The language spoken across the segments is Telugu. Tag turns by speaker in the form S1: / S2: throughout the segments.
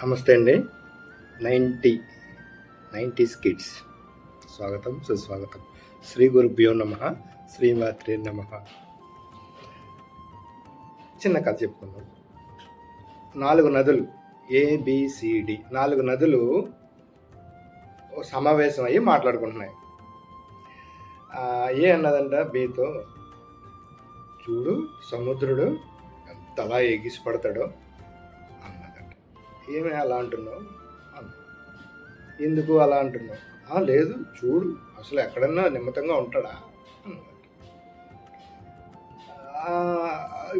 S1: నమస్తే అండి. 90s కిడ్స్ స్వాగతం సుస్వాగతం. శ్రీ గురుభ్యో నమః, శ్రీమాత్రే నమః. చిన్న కథ చెప్పుకుందాం. 4 నదులు ABCD 4 నదులు సమావేశం అయ్యి మాట్లాడుకుంటున్నాయి. ఏ అన్నదంట బీతో, చూడు సముద్రుడు ఎంతలా ఎగిసి పడతాడో అన్నదంట. ఏమి అలా అంటున్నావు అన్న. ఎందుకు అలా అంటున్నావు? లేదు చూడు, అసలు ఎక్కడన్నా నిమ్మతంగా ఉంటాడా అన్నదంట.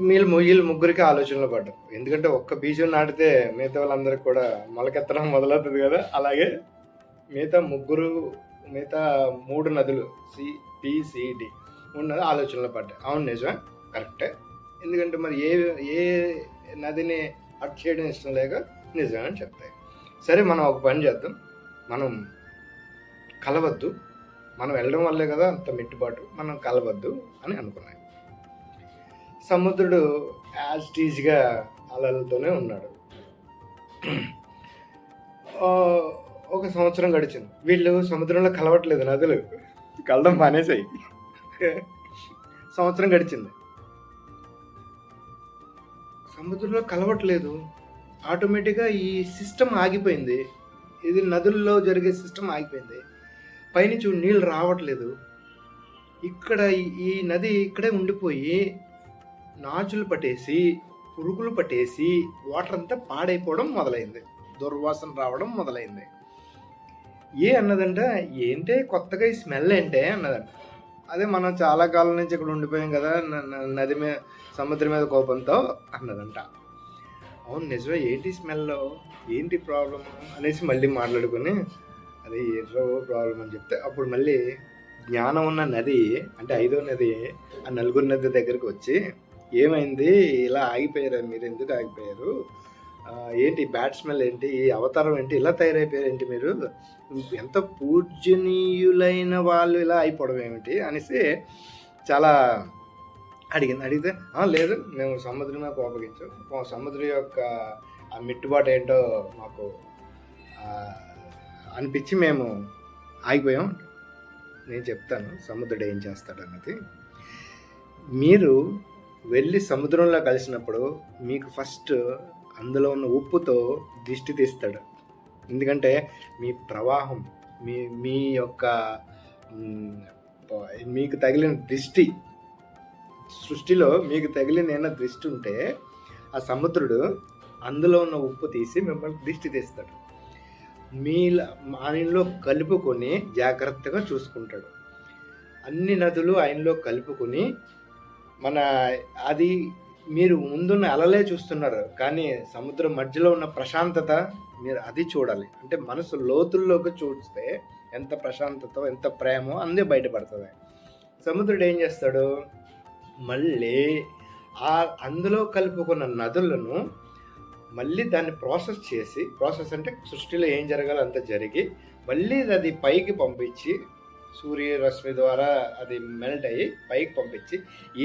S1: వీళ్ళు ముగ్గురికి ఆలోచనలో పడ్డారు. ఎందుకంటే ఒక్క బీజం నాటితే మిగతా వాళ్ళందరికీ కూడా మొలకెత్తడం మొదలవుతుంది కదా. అలాగే మిగతా 3 నదులు CBCD ఉన్నది ఆలోచనలో పడ్డాయి. అవును నిజమే, కరెక్టే. ఎందుకంటే మరి ఏ నదిని అట్ చేయడం ఇష్టం లేక నిజమే అని చెప్తాయి. సరే, మనం ఒక పని చేద్దాం, మనం కలవద్దు, మనం వెళ్ళడం వల్లే కదా అంత మిట్టుబాటు, మనం కలవద్దు అని అనుకున్నాయి. సముద్రుడు యాజ్ టీజ్గా అలలతోనే ఉన్నాడు. ఒక సంవత్సరం గడిచింది. వీళ్ళు సముద్రంలో కలవట్లేదు, నదులు కలడం మానేసాయి. సంవత్సరం గడిచింది, సముద్రంలో కలవట్లేదు. ఆటోమేటిక్గా ఈ సిస్టమ్ ఆగిపోయింది. ఇది నదుల్లో జరిగే సిస్టమ్ ఆగిపోయింది. పైనుంచి నీళ్ళు రావట్లేదు. ఇక్కడ ఈ నది ఇక్కడే ఉండిపోయి నాచులు పట్టేసి, పురుగులు పట్టేసి వాటర్ అంతా పాడైపోవడం మొదలైంది, దుర్వాసన రావడం మొదలైంది. అన్నదంట, ఏంటే కొత్తగా ఈ స్మెల్ ఏంటే అన్నదంట. అదే మనం చాలా కాలం నుంచి ఇక్కడ ఉండిపోయాం కదా నది మీద, సముద్రం మీద కోపంతో అన్నదంట. అవును నిజమే, ఏంటి స్మెల్, ఏంటి ప్రాబ్లం అనేసి మళ్ళీ మాట్లాడుకొని, అది ఏంటో ప్రాబ్లం అని చెప్తే అప్పుడు మళ్ళీ జ్ఞానం ఉన్న నది, అంటే 5వ నది, ఆ 4 నది దగ్గరికి వచ్చి, ఏమైంది, ఇలా ఆగిపోయారు, మీరు ఎందుకు ఆగిపోయారు, ఏంటి బ్యాడ్ స్మెల్ ఏంటి, ఈ అవతారం ఏంటి, ఇలా తయారైపోయారు ఏంటి, మీరు ఎంత పూజనీయులైన వాళ్ళు ఇలా అయిపోవడం ఏమిటి అనేసి చాలా అడిగితే, లేదు మేము సముద్రమే కోపగించాం, సముద్రం యొక్క ఆ మిట్టుబాటు ఏంటో మాకు అనిపించి మేము ఆగిపోయాం. నేను చెప్తాను సముద్రుడు ఏం చేస్తాడన్నది. మీరు వెళ్ళి సముద్రంలో కలిసినప్పుడు మీకు ఫస్ట్ అందులో ఉన్న ఉప్పుతో దిష్టి తీస్తాడు. ఎందుకంటే మీ ప్రవాహం, మీ యొక్క మీకు తగిలిన దృష్టి, సృష్టిలో మీకు తగిలిన ఏమైనా దృష్టి ఉంటే ఆ సముద్రుడు అందులో ఉన్న ఉప్పు తీసి మిమ్మల్ని దృష్టి తీస్తాడు. ఆయనలో కలుపుకొని జాగ్రత్తగా చూసుకుంటాడు. అన్ని నదులు ఆయనలో కలుపుకొని అది మీరు ముందున్న అలలే చూస్తున్నారు, కానీ సముద్రం మధ్యలో ఉన్న ప్రశాంతత మీరు అది చూడాలి. అంటే మనసు లోతుల్లోకి చూస్తే ఎంత ప్రశాంతత, ఎంత ప్రేమో అందే బయటపడుతుంది. సముద్రుడు ఏం చేస్తాడు, మళ్ళీ అందులో కలుపుకున్న నదులను మళ్ళీ దాన్ని ప్రాసెస్ అంటే సృష్టిలో ఏం జరగాలో అంత జరిగి మళ్ళీ అది పైకి పంపించి, సూర్యరశ్మి ద్వారా అది మెల్ట్ అయ్యి పైకి పంపించి,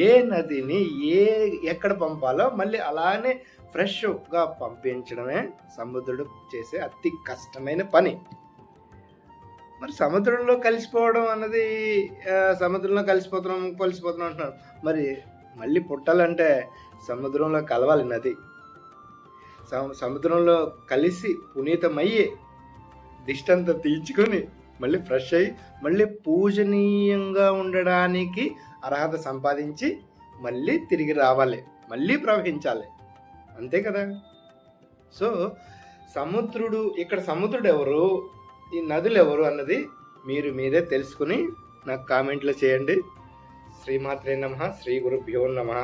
S1: ఏ నదిని ఎక్కడ పంపాలో మళ్ళీ అలానే ఫ్రెష్గా పంపించడమే సముద్రుడు చేసే అతి కష్టమైన పని. మరి సముద్రంలో కలిసిపోవడం అన్నది, సముద్రంలో కలిసిపోతున్నాం అంటున్నారు. మరి మళ్ళీ పుట్టాలంటే సముద్రంలో కలవాలి నది. సముద్రంలో కలిసి పునీతమయ్యి దిష్టంతా తీర్చుకొని మళ్ళీ ఫ్రెష్ అయ్యి మళ్ళీ పూజనీయంగా ఉండడానికి అర్హత సంపాదించి మళ్ళీ తిరిగి రావాలి, మళ్ళీ ప్రవహించాలి, అంతే కదా. సో ఇక్కడ సముద్రుడు ఎవరు, ఈ నదులు ఎవరు అన్నది మీరే తెలుసుకుని నాకు కామెంట్లో చేయండి. శ్రీమాత్రే నమః, శ్రీ గురుభ్యో నమః.